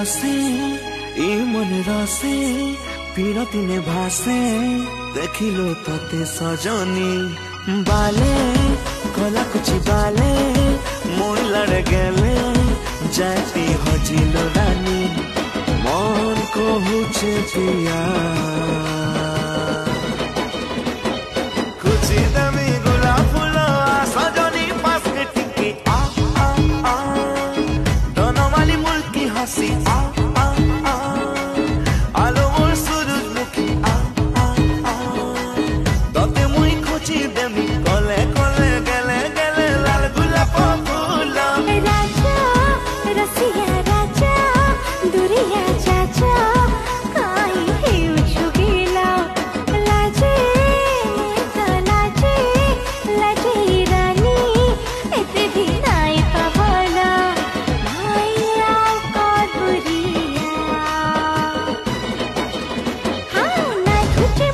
बसे इ मन रसे पीरती ने भासे देखिलो तते सजनी बाले कला कुछ बाले मोर लड़ गेले जाती हजिलो रानी मन को हुचे पिया कुछ दमी गुलाब फूलो सजनी पास के टिके आ आ आ दोनों वाली मुल्की हंसी आ आ आ आलो मोर सूरजमुखी आ आ आ तोते मुई खोजी देमी कले कले गेले गेले लाल गुलाब फूलो राजा रसिया राजा दुरिया चाचा काई हेउ छुगिला लाजे तो लाजे लाजे रानी एते भी नाई पावला माया का दुरिया हाँ ना तुझे